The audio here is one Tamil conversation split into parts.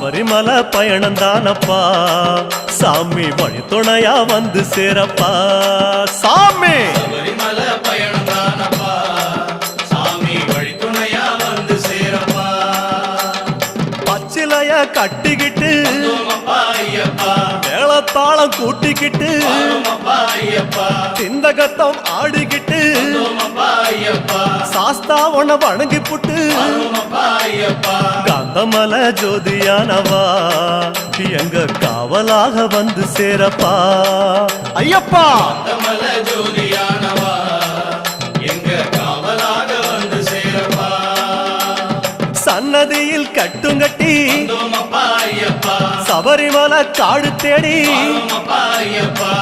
சபரிமலை பயணம் தானப்பா சாமி வழி துணையா வந்து சேரப்பா சாமி சபரிமலை பயணம் தானப்பா சாமி வழி துணையா வந்து சேரப்பா பச்சிலைய கட்டிக்கிட்டு ஐயப்பா மேளத்தாளம் கூட்டிக்கிட்டு ஐயப்பா சிந்தகத்தம் ஆடிக்கிட்டு ஐயப்பா சாஸ்தாவன வணங்கி புட்டு ஐயப்பா காந்தமல ஜோதியானவா எங்க காவலாக வந்து சேரப்பா ஐயப்பா காந்தமல ஜோதியானவா எங்க காவலாக வந்து சேரப்பா சன்னதியில் கட்டுங்கட்டி ஐயப்பா சபரிமலை காடு தேடி ஐயப்பா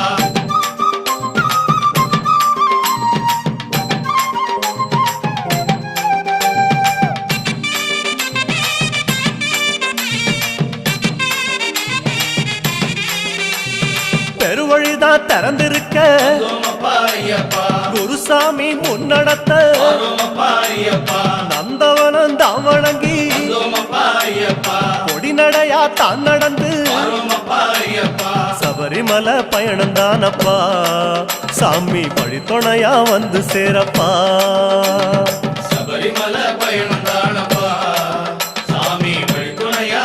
பெருவழிதான் திறந்திருக்க குருசாமி முன்னடத்த நந்தவனம் தான் வணங்கி கொடிநடையா தான் நடந்து சபரிமலை பயணம் தானப்பா சாமி வழி துணையா வந்து சேரப்பா சபரிமலை பயணம்